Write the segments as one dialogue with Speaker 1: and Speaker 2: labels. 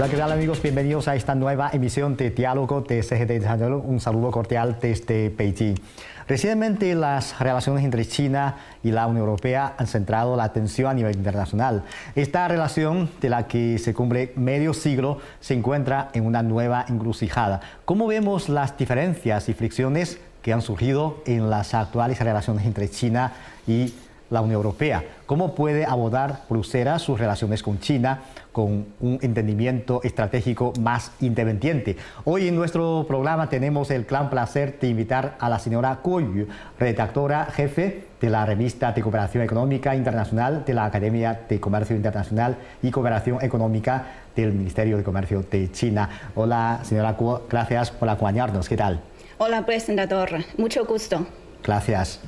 Speaker 1: Hola, ¿qué tal amigos? Bienvenidos a esta nueva emisión de Diálogo de CGT Channel. Un saludo cordial desde Beijing. Recientemente las relaciones entre China y la Unión Europea han centrado la atención a nivel internacional. Esta relación, de la que se cumple medio siglo, se encuentra en una nueva encrucijada. ¿Cómo vemos las diferencias y fricciones que han surgido en las actuales relaciones entre China y la Unión Europea? ¿Cómo puede abordar Bruselas sus relaciones con China con un entendimiento estratégico más independiente? Hoy en nuestro programa tenemos el gran placer de invitar a la señora Guo Yu, redactora jefe de la revista de Cooperación Económica Internacional de la Academia de Comercio Internacional y Cooperación Económica del Ministerio de Comercio de China. Hola, señora Guo, gracias por acompañarnos. ¿Qué tal?
Speaker 2: Hola, presentador. Mucho gusto.
Speaker 1: Gracias.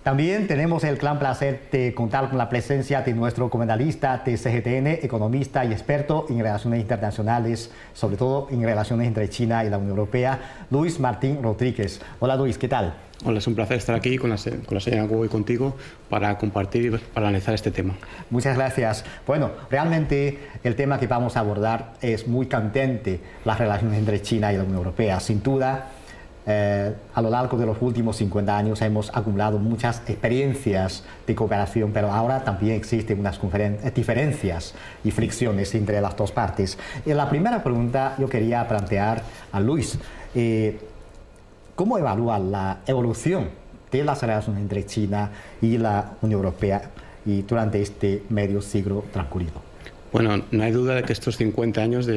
Speaker 1: También tenemos el gran placer de contar con la presencia de nuestro comentarista de CGTN, economista y experto en relaciones internacionales, sobre todo en relaciones entre China y la Unión Europea, Luis Martín Rodríguez. Hola Luis, ¿qué tal?
Speaker 3: Hola, es un placer estar aquí con la señora Guo y contigo para compartir y para analizar este tema.
Speaker 1: Muchas gracias. Bueno, realmente el tema que vamos a abordar es muy candente, las relaciones entre China y la Unión Europea. Sin duda, a lo largo de los últimos 50 años hemos acumulado muchas experiencias de cooperación, pero ahora también existen unas diferencias y fricciones entre las dos partes. Y la primera pregunta yo quería plantear a Luis. ¿Cómo evalúa la evolución de las relaciones entre China y la Unión Europea y durante este medio siglo transcurrido?
Speaker 3: Bueno, no hay duda de que estos 50 años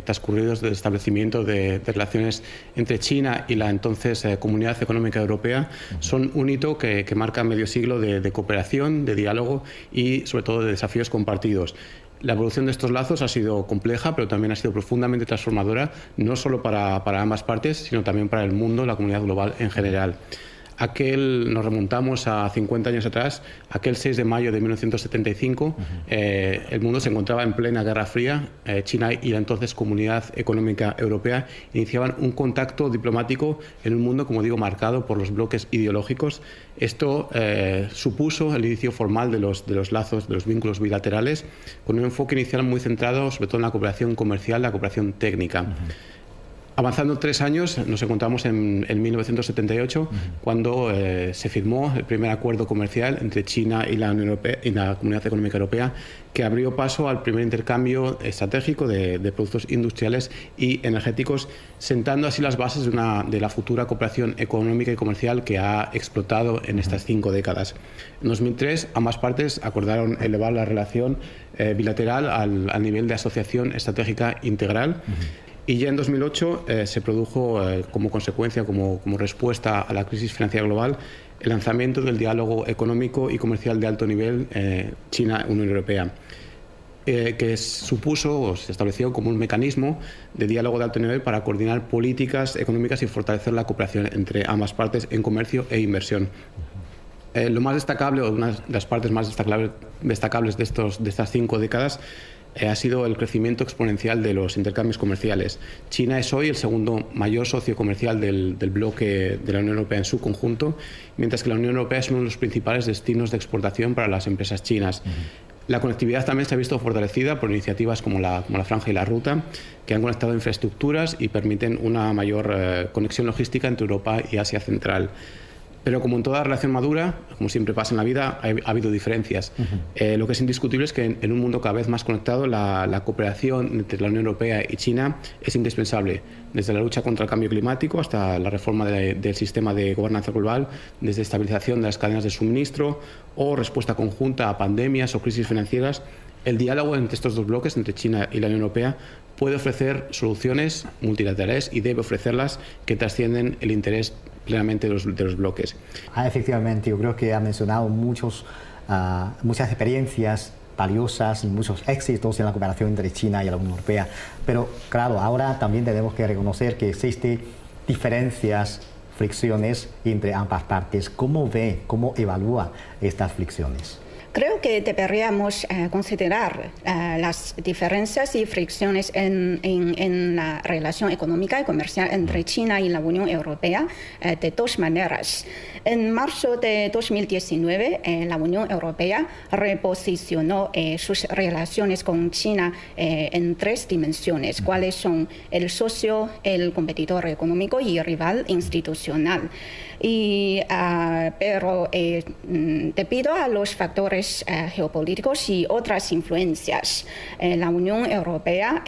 Speaker 3: transcurridos del establecimiento de relaciones entre China y la entonces Comunidad Económica Europea son un hito que marca medio siglo de cooperación, de diálogo y sobre todo de desafíos compartidos. La evolución de estos lazos ha sido compleja, pero también ha sido profundamente transformadora, no solo para ambas partes, sino también para el mundo, la comunidad global en general. Nos remontamos a 50 años atrás, aquel 6 de mayo de 1975, el mundo se encontraba en plena Guerra Fría. China y la entonces Comunidad Económica Europea iniciaban un contacto diplomático en un mundo, como digo, marcado por los bloques ideológicos. Esto supuso el inicio formal de los lazos, de los vínculos bilaterales, con un enfoque inicial muy centrado sobre todo en la cooperación comercial, la cooperación técnica. Avanzando 3 años, nos encontramos en 1978, cuando se firmó el primer acuerdo comercial entre China y la Unión Europea y la Comunidad Económica Europea, que abrió paso al primer intercambio estratégico de productos industriales y energéticos, sentando así las bases de la futura cooperación económica y comercial que ha explotado en estas 5 décadas. En 2003, ambas partes acordaron elevar la relación bilateral al nivel de asociación estratégica integral. Y ya en 2008 se produjo como consecuencia, como respuesta a la crisis financiera global, el lanzamiento del diálogo económico y comercial de alto nivel China-Unión Europea, que supuso o se estableció como un mecanismo de diálogo de alto nivel para coordinar políticas económicas y fortalecer la cooperación entre ambas partes en comercio e inversión. Lo más destacable, o una de las partes más destacables de estas 5 décadas, ha sido el crecimiento exponencial de los intercambios comerciales. China es hoy el segundo mayor socio comercial del bloque de la Unión Europea en su conjunto, mientras que la Unión Europea es uno de los principales destinos de exportación para las empresas chinas. La conectividad también se ha visto fortalecida por iniciativas como la Franja y la Ruta, que han conectado infraestructuras y permiten una mayor conexión logística entre Europa y Asia Central. Pero como en toda relación madura, como siempre pasa en la vida, ha habido diferencias. Lo que es indiscutible es que en un mundo cada vez más conectado, la cooperación entre la Unión Europea y China es indispensable. Desde la lucha contra el cambio climático hasta la reforma del sistema de gobernanza global, desde estabilización de las cadenas de suministro o respuesta conjunta a pandemias o crisis financieras, el diálogo entre estos dos bloques, entre China y la Unión Europea, puede ofrecer soluciones multilaterales y debe ofrecerlas que trascienden el interés plenamente de los bloques.
Speaker 1: Efectivamente, yo creo que ha mencionado muchas experiencias valiosas y muchos éxitos en la cooperación entre China y la Unión Europea. Pero claro, ahora también tenemos que reconocer que existen diferencias, fricciones entre ambas partes. ¿Cómo ve, cómo evalúa estas fricciones?
Speaker 2: Creo que deberíamos considerar las diferencias y fricciones en la relación económica y comercial entre China y la Unión Europea de dos maneras. En marzo de 2019, la Unión Europea reposicionó sus relaciones con China en tres dimensiones, cuáles son el socio, el competidor económico y el rival institucional. Pero debido a los factores geopolíticos y otras influencias, la Unión Europea,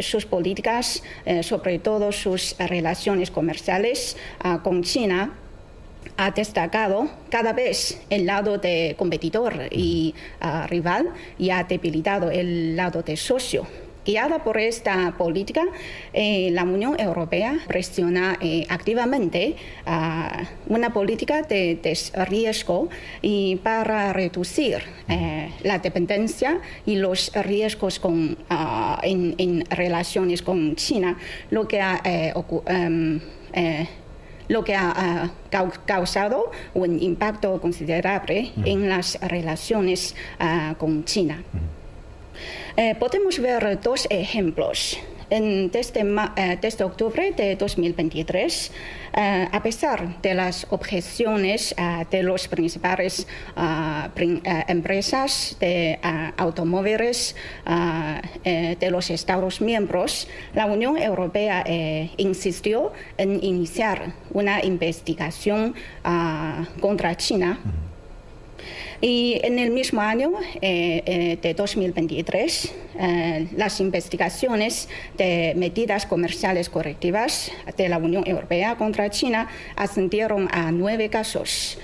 Speaker 2: sus políticas, sobre todo sus relaciones comerciales con China, ha destacado cada vez el lado de competidor y rival y ha debilitado el lado de socio. Guiada por esta política, la Unión Europea presiona activamente una política de desriesgo y para reducir la dependencia y los riesgos en relaciones con China, lo que ha causado un impacto considerable en las relaciones con China. Podemos ver dos ejemplos. Desde octubre de 2023, a pesar de las objeciones de las principales empresas de automóviles de los Estados miembros, la Unión Europea insistió en iniciar una investigación contra China. Y en el mismo año de 2023, las investigaciones de medidas comerciales correctivas de la Unión Europea contra China ascendieron a 9 casos,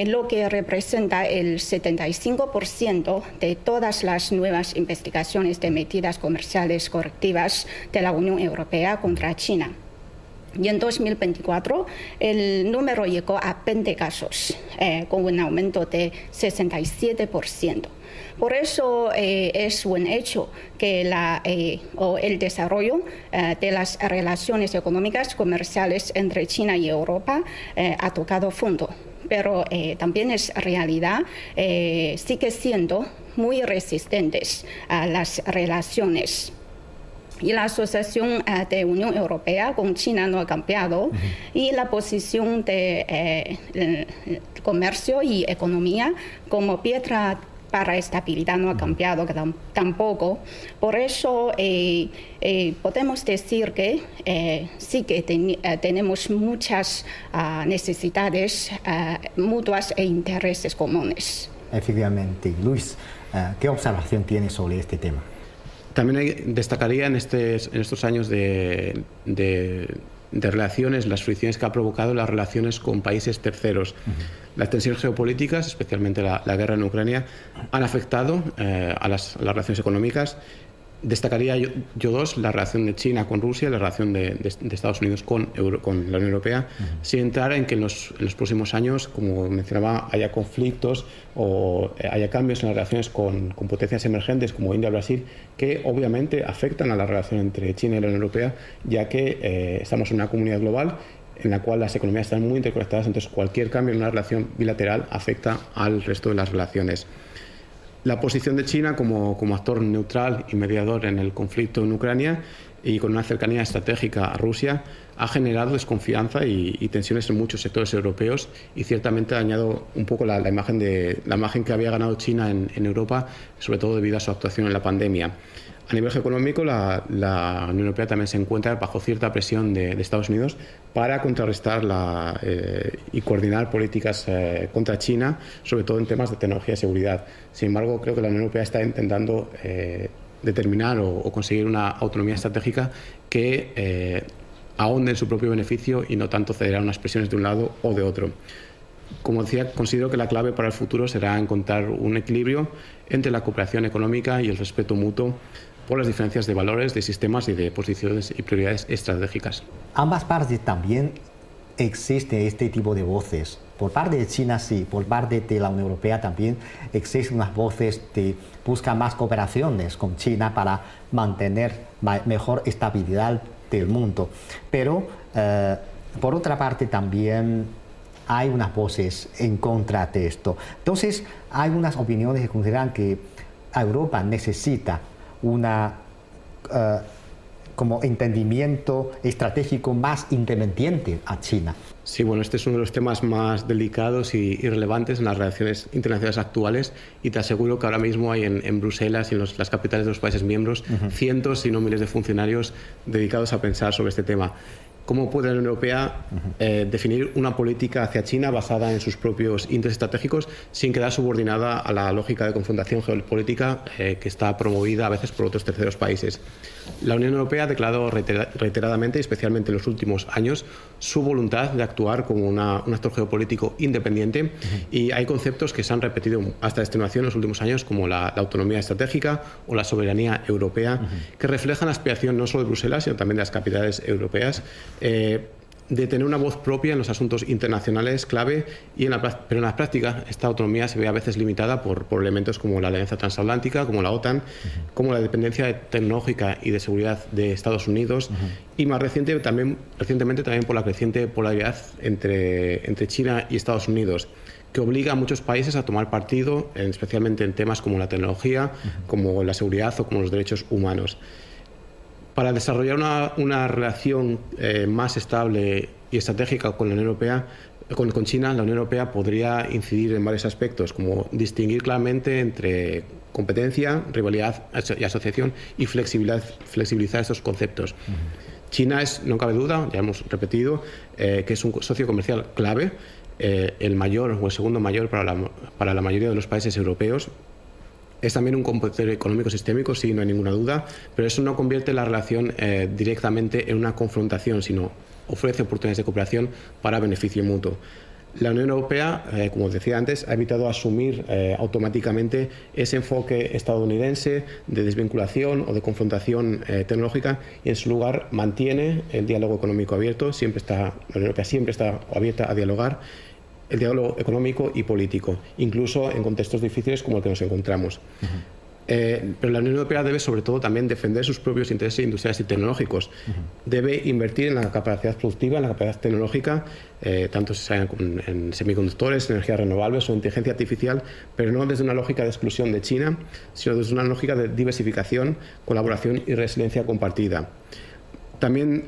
Speaker 2: lo que representa el 75% de todas las nuevas investigaciones de medidas comerciales correctivas de la Unión Europea contra China. Y en 2024 el número llegó a 20 casos, con un aumento de 67%. Por eso es un hecho que el desarrollo de las relaciones económicas comerciales entre China y Europa ha tocado fondo. Pero también es realidad, sigue siendo muy resistentes a las relaciones. Y la asociación de Unión Europea con China no ha cambiado y la posición de comercio y economía como piedra para estabilidad no ha cambiado tampoco. Por eso podemos decir que sí que tenemos muchas necesidades mutuas e intereses comunes.
Speaker 1: Efectivamente. Luis, ¿qué observación tienes sobre este tema?
Speaker 3: También destacaría en estos años de relaciones, las fricciones que ha provocado las relaciones con países terceros. Las tensiones geopolíticas, especialmente la guerra en Ucrania, han afectado a las relaciones económicas. Destacaría yo dos, la relación de China con Rusia, la relación de Estados Unidos con la Unión Europea, sin entrar en que en los próximos años, como mencionaba, haya conflictos o haya cambios en las relaciones con potencias emergentes como India o Brasil, que obviamente afectan a la relación entre China y la Unión Europea, ya que estamos en una comunidad global en la cual las economías están muy interconectadas, entonces cualquier cambio en una relación bilateral afecta al resto de las relaciones. La posición de China como actor neutral y mediador en el conflicto en Ucrania y con una cercanía estratégica a Rusia ha generado desconfianza y tensiones en muchos sectores europeos y ciertamente ha dañado un poco la imagen que había ganado China en Europa, sobre todo debido a su actuación en la pandemia. A nivel económico, la Unión Europea también se encuentra bajo cierta presión de Estados Unidos para contrarrestar y coordinar políticas contra China, sobre todo en temas de tecnología y seguridad. Sin embargo, creo que la Unión Europea está intentando determinar o conseguir una autonomía estratégica que ahonde en su propio beneficio y no tanto ceder a unas presiones de un lado o de otro. Como decía, considero que la clave para el futuro será encontrar un equilibrio entre la cooperación económica y el respeto mutuo por las diferencias de valores, de sistemas y de posiciones y prioridades estratégicas.
Speaker 1: Ambas partes también existe este tipo de voces. Por parte de China sí, por parte de la Unión Europea también existen unas voces de buscar más cooperaciones con China para mantener mejor estabilidad del mundo. Pero por otra parte también hay unas voces en contra de esto. Entonces, hay unas opiniones que consideran que Europa necesita una como entendimiento estratégico más independiente a China.
Speaker 3: Sí, bueno, este es uno de los temas más delicados y relevantes en las relaciones internacionales actuales, y te aseguro que ahora mismo hay en Bruselas y en las capitales de los países miembros cientos, si no miles de funcionarios dedicados a pensar sobre este tema. ¿Cómo puede la Unión Europea definir una política hacia China basada en sus propios intereses estratégicos sin quedar subordinada a la lógica de confrontación geopolítica que está promovida a veces por otros terceros países? La Unión Europea ha declarado reiteradamente, especialmente en los últimos años, su voluntad de actuar como un actor geopolítico independiente, y hay conceptos que se han repetido hasta extenuación en los últimos años, como la autonomía estratégica o la soberanía europea, que reflejan la aspiración no solo de Bruselas, sino también de las capitales europeas, de tener una voz propia en los asuntos internacionales clave, pero en la práctica esta autonomía se ve a veces limitada por elementos como la Alianza Transatlántica, como la OTAN, como la dependencia tecnológica y de seguridad de Estados Unidos, y más recientemente también por la creciente polaridad entre China y Estados Unidos, que obliga a muchos países a tomar partido, especialmente en temas como la tecnología, como la seguridad o como los derechos humanos. Para desarrollar una relación más estable y estratégica con la Unión Europea, con China, la Unión Europea podría incidir en varios aspectos, como distinguir claramente entre competencia, rivalidad y asociación, y flexibilizar estos conceptos. China es, no cabe duda, ya hemos repetido, que es un socio comercial clave, el mayor o el segundo mayor para la mayoría de los países europeos. Es también un competidor económico sistémico, sí, no hay ninguna duda, pero eso no convierte la relación directamente en una confrontación, sino ofrece oportunidades de cooperación para beneficio mutuo. La Unión Europea, como decía antes, ha evitado asumir automáticamente ese enfoque estadounidense de desvinculación o de confrontación tecnológica, y en su lugar mantiene el diálogo económico abierto. La Unión Europea siempre está abierta a dialogar, el diálogo económico y político, incluso en contextos difíciles como el que nos encontramos. Pero la Unión Europea debe sobre todo también defender sus propios intereses industriales y tecnológicos. Debe invertir en la capacidad productiva, en la capacidad tecnológica, tanto sea en semiconductores, energías renovables o inteligencia artificial, pero no desde una lógica de exclusión de China, sino desde una lógica de diversificación, colaboración y resiliencia compartida. También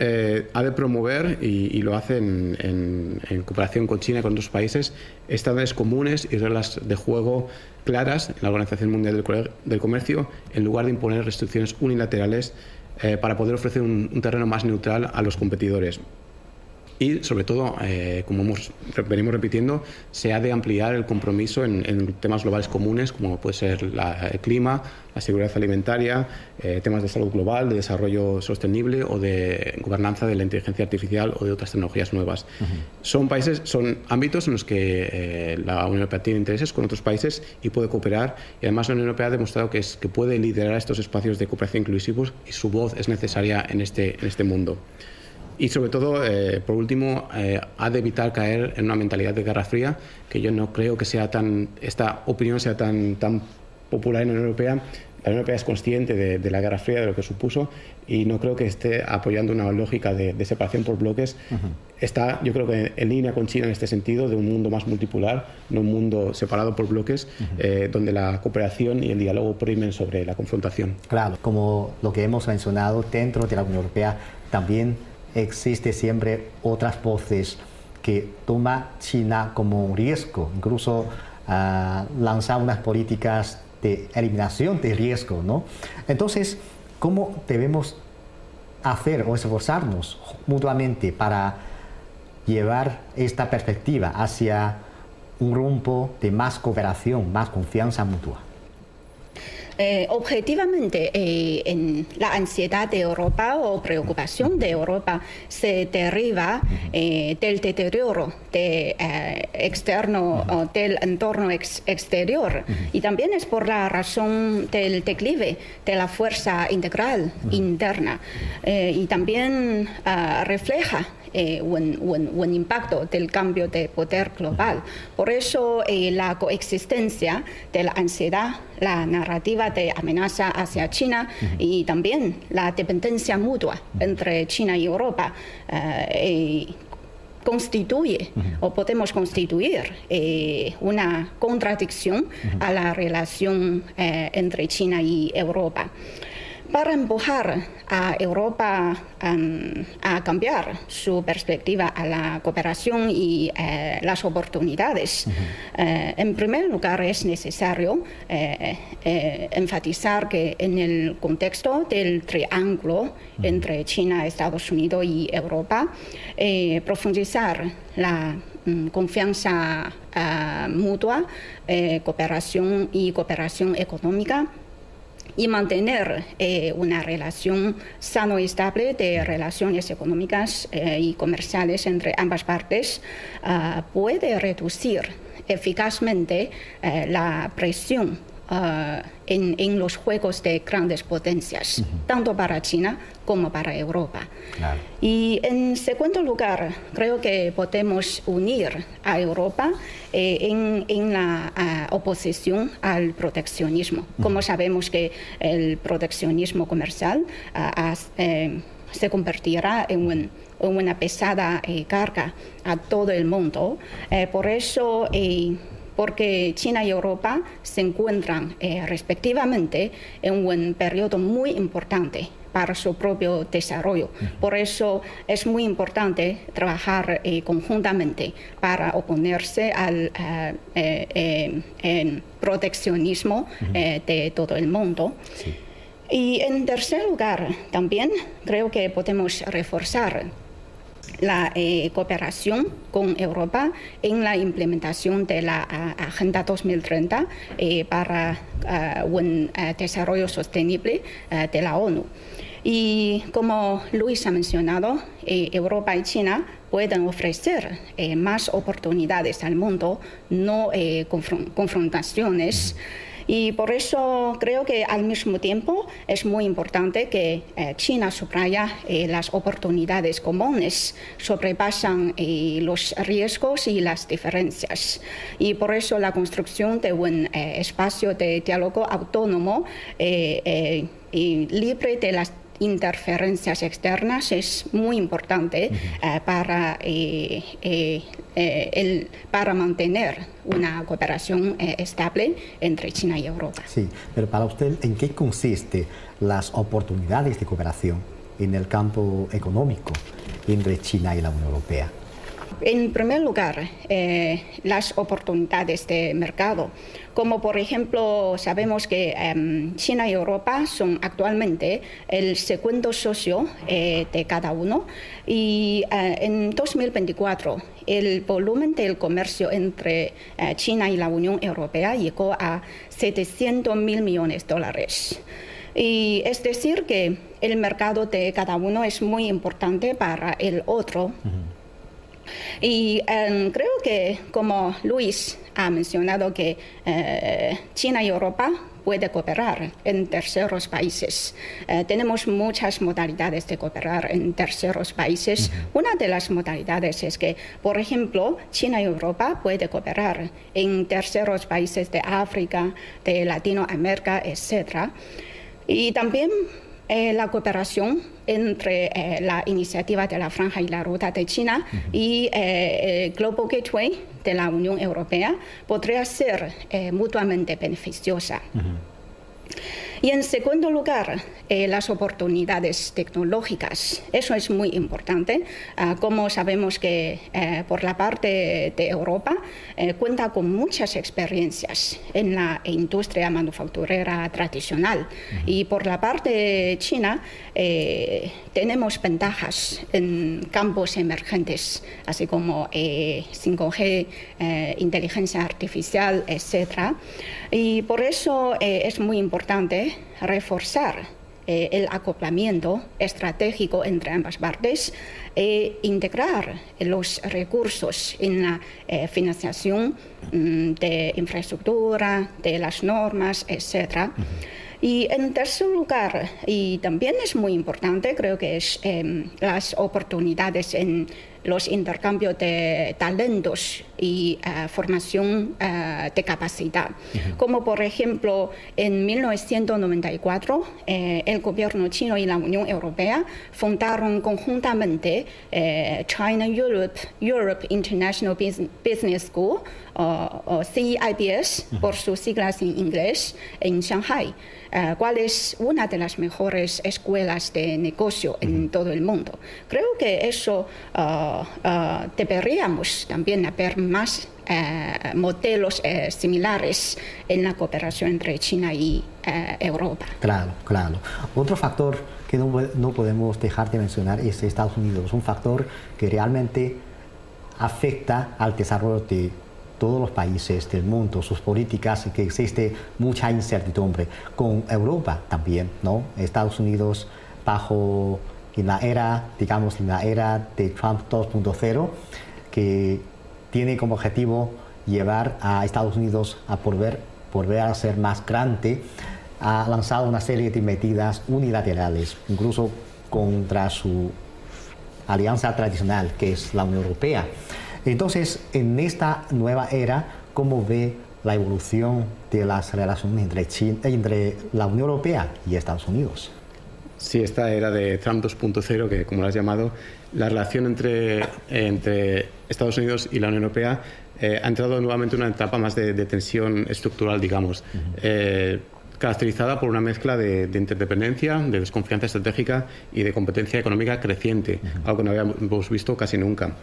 Speaker 3: ha de promover, y lo hace en cooperación con China y con otros países, estándares comunes y reglas de juego claras en la Organización Mundial del Comercio, en lugar de imponer restricciones unilaterales para poder ofrecer un terreno más neutral a los competidores. Y, sobre todo, como venimos repitiendo, se ha de ampliar el compromiso en temas globales comunes, como puede ser el clima, la seguridad alimentaria, temas de salud global, de desarrollo sostenible o de gobernanza de la inteligencia artificial o de otras tecnologías nuevas. Son ámbitos en los que la Unión Europea tiene intereses con otros países y puede cooperar, y además la Unión Europea ha demostrado que puede liderar estos espacios de cooperación inclusivos, y su voz es necesaria en este mundo. Y sobre todo, por último, ha de evitar caer en una mentalidad de guerra fría, que yo no creo que esta opinión sea tan popular en la Unión Europea. La Unión Europea es consciente de la guerra fría, de lo que supuso, y no creo que esté apoyando una lógica de separación por bloques. Está, yo creo que en línea con China en este sentido, de un mundo más multipolar, no un mundo separado por bloques, donde la cooperación y el diálogo primen sobre la confrontación.
Speaker 1: Claro, como lo que hemos mencionado, dentro de la Unión Europea también existe siempre otras voces que toma China como un riesgo, incluso lanzar unas políticas de eliminación de riesgo, ¿no? Entonces, ¿cómo debemos hacer o esforzarnos mutuamente para llevar esta perspectiva hacia un rumbo de más cooperación, más confianza mutua?
Speaker 2: Objetivamente, en la ansiedad de Europa o preocupación de Europa se deriva del deterioro externo del entorno exterior, y también es por la razón del declive de la fuerza integral interna, y también refleja un impacto del cambio de poder global. Por eso la coexistencia de la ansiedad, la narrativa de amenaza hacia China y también la dependencia mutua entre China y Europa constituye o podemos constituir una contradicción a la relación entre China y Europa. Para empujar a Europa a cambiar su perspectiva a la cooperación y las oportunidades, en primer lugar es necesario enfatizar que en el contexto del triángulo entre China, Estados Unidos y Europa, profundizar la confianza mutua, cooperación económica, y mantener una relación sano y estable de relaciones económicas y comerciales entre ambas partes puede reducir eficazmente la presión en los juegos de grandes potencias, tanto para China como para Europa.
Speaker 1: Claro.
Speaker 2: Y en segundo lugar, creo que podemos unir a Europa en la oposición al proteccionismo. Como sabemos que el proteccionismo comercial se convertirá en una pesada carga a todo el mundo. Por eso, porque China y Europa se encuentran respectivamente en un periodo muy importante para su propio desarrollo. Por eso es muy importante trabajar conjuntamente para oponerse al proteccionismo de todo el mundo.
Speaker 1: Sí.
Speaker 2: Y en tercer lugar, también creo que podemos reforzar la cooperación con Europa en la implementación de la Agenda 2030 para un desarrollo sostenible de la ONU. Y como Luis ha mencionado, Europa y China pueden ofrecer más oportunidades al mundo, no confrontaciones. Y por eso creo que al mismo tiempo es muy importante que China subraya las oportunidades comunes, sobrepasan los riesgos y las diferencias. Y por eso la construcción de un espacio de diálogo autónomo y libre de las interferencias externas es muy importante para mantener una cooperación estable entre China y Europa.
Speaker 1: Sí, pero para usted, ¿en qué consiste las oportunidades de cooperación en el campo económico entre China y la Unión Europea?
Speaker 2: En primer lugar, las oportunidades de mercado. Como por ejemplo, sabemos que China y Europa son actualmente el segundo socio de cada uno y en 2024 el volumen del comercio entre China y la Unión Europea llegó a 700.000 millones de dólares. Y es decir que el mercado de cada uno es muy importante para el otro. Y creo que, como Luis ha mencionado, que China y Europa pueden cooperar en terceros países. Tenemos muchas modalidades de cooperar en terceros países. Una de las modalidades es que, por ejemplo, China y Europa pueden cooperar en terceros países de África, de Latinoamérica, etc. Y también la cooperación entre la iniciativa de la Franja y la Ruta de China y Global Gateway de la Unión Europea podría ser mutuamente beneficiosa. Y en segundo lugar, las oportunidades tecnológicas. Eso es muy importante. Como sabemos que por la parte de Europa cuenta con muchas experiencias en la industria manufacturera tradicional. Y por la parte de China tenemos ventajas en campos emergentes, así como 5G, inteligencia artificial, etc. Y por eso es muy importante reforzar el acoplamiento estratégico entre ambas partes e integrar los recursos en la financiación de infraestructura, de las normas, etc. Y en tercer lugar, y también es muy importante, creo que es las oportunidades en los intercambios de talentos y formación de capacidad. Como por ejemplo, en 1994, el gobierno chino y la Unión Europea fundaron conjuntamente China Europe International Business School, o CIBS, por sus siglas en inglés, en Shanghai, cual es una de las mejores escuelas de negocio en todo el mundo. Creo que eso deberíamos también haber más modelos similares en la cooperación entre China y Europa.
Speaker 1: Claro, claro. Otro factor que no podemos dejar de mencionar es Estados Unidos, un factor que realmente afecta al desarrollo de todos los países del mundo, sus políticas, que existe mucha incertidumbre. Con Europa también, ¿no? Estados Unidos en la era de Trump 2.0, que tiene como objetivo llevar a Estados Unidos a volver a ser más grande, ha lanzado una serie de medidas unilaterales, incluso contra su alianza tradicional, que es la Unión Europea. Entonces, en esta nueva era, ¿cómo ve la evolución de las relaciones entre la Unión Europea y Estados Unidos?
Speaker 3: Sí, esta era de Trump 2.0, que como lo has llamado, la relación entre Estados Unidos y la Unión Europea ha entrado nuevamente en una etapa más de tensión estructural, digamos, caracterizada por una mezcla de interdependencia, de desconfianza estratégica y de competencia económica creciente, algo que no habíamos visto casi nunca.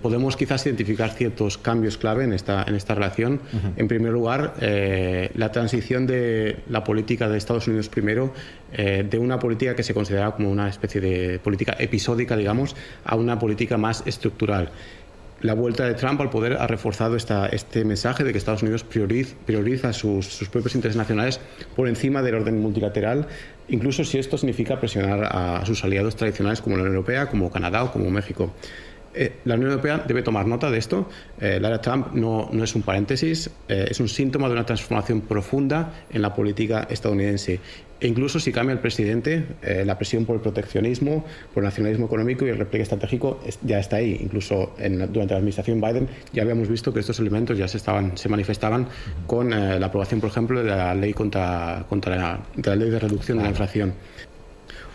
Speaker 3: Podemos quizás identificar ciertos cambios clave en esta relación. En primer lugar, la transición de la política de Estados Unidos primero, de una política que se consideraba como una especie de política episódica, digamos, a una política más estructural. La vuelta de Trump al poder ha reforzado este mensaje de que Estados Unidos prioriza sus propios intereses nacionales por encima del orden multilateral, incluso si esto significa presionar a sus aliados tradicionales como la Unión Europea, como Canadá o como México. La Unión Europea debe tomar nota de esto. La era Trump no es un paréntesis, es un síntoma de una transformación profunda en la política estadounidense. E incluso si cambia el presidente, la presión por el proteccionismo, por el nacionalismo económico y el repliegue estratégico ya está ahí. Incluso durante la administración Biden ya habíamos visto que estos elementos ya se manifestaban con la aprobación, por ejemplo, de la ley de la ley de reducción de la inflación.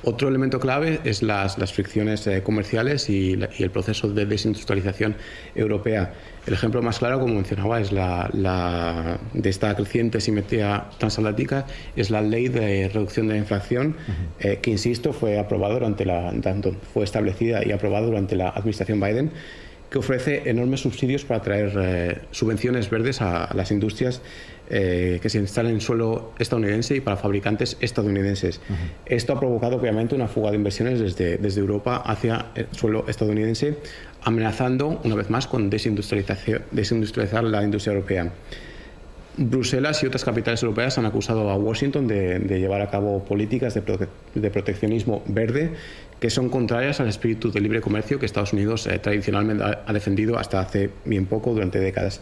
Speaker 3: Otro elemento clave es las fricciones comerciales y el proceso de desindustrialización europea. El ejemplo más claro, como mencionaba, es de esta creciente simetría transatlántica, es la ley de reducción de la inflación, que, insisto, fue establecida y aprobada durante la administración Biden, que ofrece enormes subsidios para traer subvenciones verdes a las industrias que se instalan en suelo estadounidense y para fabricantes estadounidenses. Esto ha provocado obviamente una fuga de inversiones desde Europa hacia el suelo estadounidense, amenazando una vez más con desindustrializar la industria europea. Bruselas y otras capitales europeas han acusado a Washington de llevar a cabo políticas de proteccionismo verde que son contrarias al espíritu de libre comercio que Estados Unidos tradicionalmente ha defendido hasta hace bien poco, durante décadas.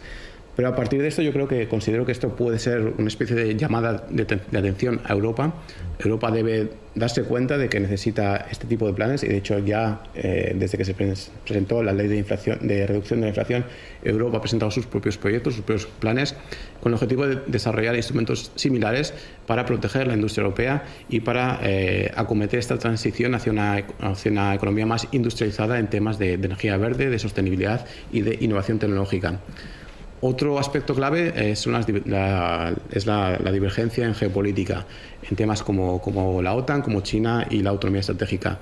Speaker 3: Pero a partir de esto considero que esto puede ser una especie de llamada de atención a Europa. Europa debe darse cuenta de que necesita este tipo de planes y, de hecho, ya desde que se presentó la ley de reducción de la inflación, Europa ha presentado sus propios proyectos, sus propios planes, con el objetivo de desarrollar instrumentos similares para proteger la industria europea y para acometer esta transición hacia una economía más industrializada en temas de energía verde, de sostenibilidad y de innovación tecnológica. Otro aspecto clave es la divergencia en geopolítica, en temas como la OTAN, como China y la autonomía estratégica.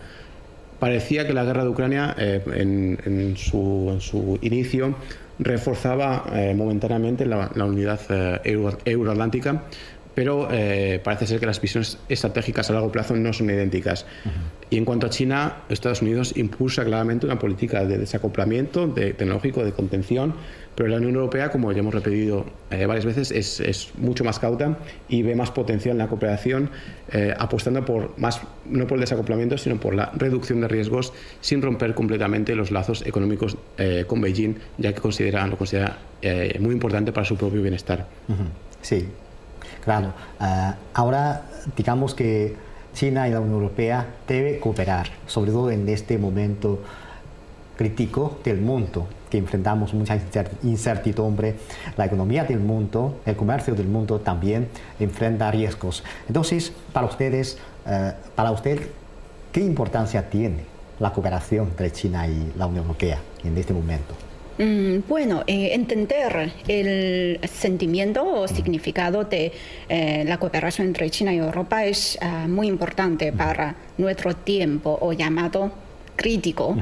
Speaker 3: Parecía que la guerra de Ucrania, en su inicio, reforzaba momentáneamente la unidad euroatlántica, pero parece ser que las visiones estratégicas a largo plazo no son idénticas. Y en cuanto a China, Estados Unidos impulsa claramente una política de desacoplamiento tecnológico, de contención, pero la Unión Europea, como ya hemos repetido varias veces, es mucho más cauta y ve más potencial en la cooperación, apostando no por el desacoplamiento, sino por la reducción de riesgos, sin romper completamente los lazos económicos con Beijing, ya que lo considera muy importante para su propio bienestar.
Speaker 1: Sí, claro. Ahora, digamos que China y la Unión Europea deben cooperar, sobre todo en este momento crítico del mundo, que enfrentamos mucha incertidumbre. La economía del mundo, el comercio del mundo también enfrenta riesgos. Entonces, para usted, ¿qué importancia tiene la cooperación entre China y la Unión Europea en este momento?
Speaker 2: Bueno, entender el sentimiento o significado de la cooperación entre China y Europa es muy importante para nuestro tiempo o llamado crítico.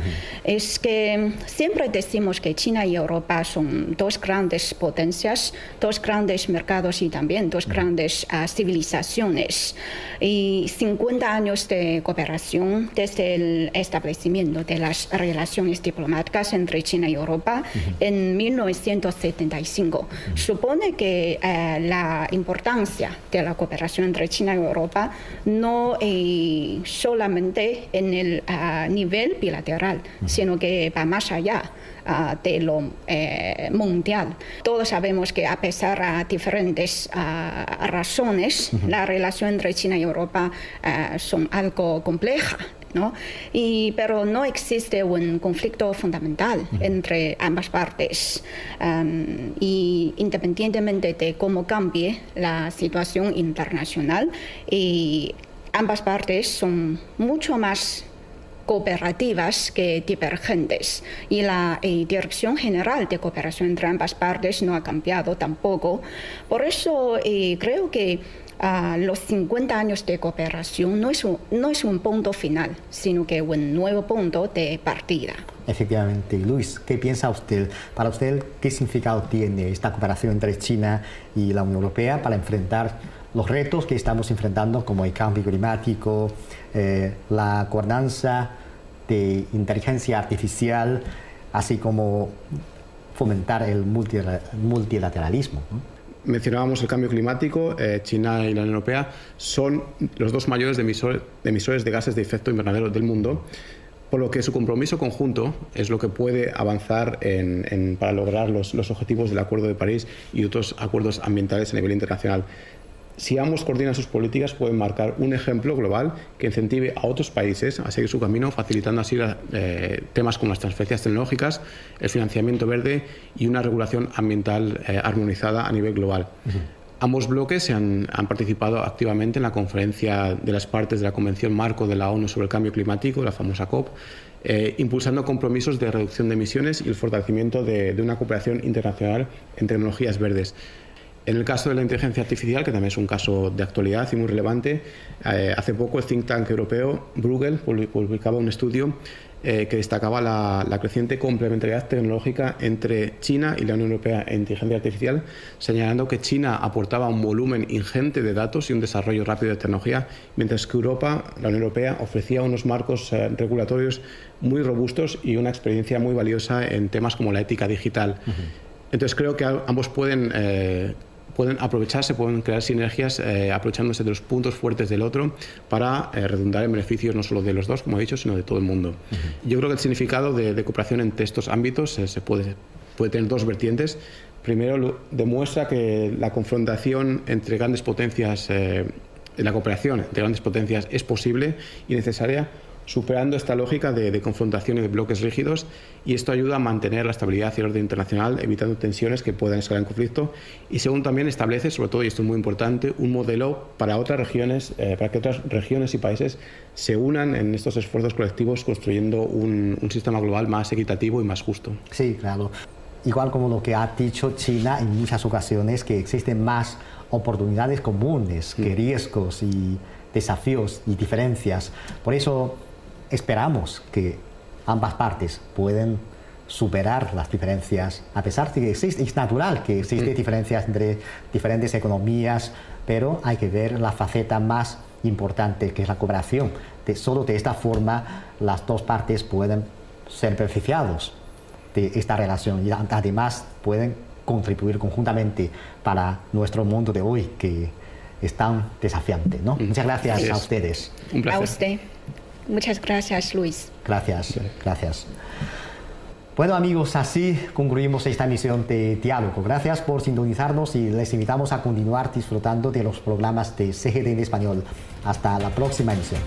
Speaker 2: Es que siempre decimos que China y Europa son dos grandes potencias, dos grandes mercados y también dos grandes civilizaciones. Y 50 años de cooperación desde el establecimiento de las relaciones diplomáticas entre China y Europa en 1975. Supone que la importancia de la cooperación entre China y Europa no solamente en el nivel bilateral, sino que va más allá de lo mundial. Todos sabemos que a pesar de diferentes razones, la relación entre China y Europa son algo compleja, ¿no? Pero no existe un conflicto fundamental entre ambas partes. Y independientemente de cómo cambie la situación internacional, ambas partes son mucho más cooperativas que divergentes, y la dirección general de cooperación entre ambas partes no ha cambiado tampoco. Por eso creo que los 50 años de cooperación no es un punto final, sino que un nuevo punto de partida.
Speaker 1: Efectivamente. Luis, ¿qué piensa usted? Para usted, ¿qué significado tiene esta cooperación entre China y la Unión Europea para enfrentar los retos que estamos enfrentando, como el cambio climático, la gobernanza de inteligencia artificial, así como fomentar el multilateralismo, ¿no?
Speaker 3: Mencionábamos el cambio climático. China y la Unión Europea son los dos mayores emisores de gases de efecto invernadero del mundo, por lo que su compromiso conjunto es lo que puede avanzar para lograr los objetivos del Acuerdo de París y otros acuerdos ambientales a nivel internacional. Si ambos coordinan sus políticas, pueden marcar un ejemplo global que incentive a otros países a seguir su camino, facilitando así temas como las transferencias tecnológicas, el financiamiento verde y una regulación ambiental armonizada a nivel global. Ambos bloques han participado activamente en la conferencia de las partes de la Convención Marco de la ONU sobre el Cambio Climático, la famosa COP, impulsando compromisos de reducción de emisiones y el fortalecimiento de una cooperación internacional en tecnologías verdes. En el caso de la inteligencia artificial, que también es un caso de actualidad y muy relevante, hace poco el think tank europeo Bruegel publicaba un estudio que destacaba la creciente complementariedad tecnológica entre China y la Unión Europea en inteligencia artificial, señalando que China aportaba un volumen ingente de datos y un desarrollo rápido de tecnología, mientras que Europa, la Unión Europea, ofrecía unos marcos regulatorios muy robustos y una experiencia muy valiosa en temas como la ética digital. Entonces creo que ambos pueden aprovecharse, pueden crear sinergias aprovechándose de los puntos fuertes del otro para redundar en beneficios no solo de los dos, como he dicho, sino de todo el mundo. Yo creo que el significado de cooperación entre estos ámbitos puede tener dos vertientes. Primero, demuestra que la confrontación entre grandes potencias, la cooperación entre grandes potencias es posible y necesaria, superando esta lógica de confrontación y de bloques rígidos, y esto ayuda a mantener la estabilidad y el orden internacional, evitando tensiones que puedan escalar en conflicto. Y segundo, también establece, sobre todo, y esto es muy importante, un modelo para otras regiones, para que otras regiones y países se unan en estos esfuerzos colectivos, construyendo un sistema global más equitativo y más justo.
Speaker 1: Sí, claro. Igual como lo que ha dicho China en muchas ocasiones, que existen más oportunidades comunes que riesgos y desafíos y diferencias. Por eso esperamos que ambas partes pueden superar las diferencias, a pesar de que es natural que existen diferencias entre diferentes economías, pero hay que ver la faceta más importante, que es la cooperación. Solo de esta forma las dos partes pueden ser beneficiados de esta relación y además pueden contribuir conjuntamente para nuestro mundo de hoy, que es tan desafiante, ¿no? Muchas gracias a ustedes.
Speaker 3: Un placer.
Speaker 2: A usted. Muchas gracias, Luis.
Speaker 1: Gracias, gracias. Bueno, amigos, así concluimos esta emisión de Diálogo. Gracias por sintonizarnos y les invitamos a continuar disfrutando de los programas de CGD en español. Hasta la próxima emisión.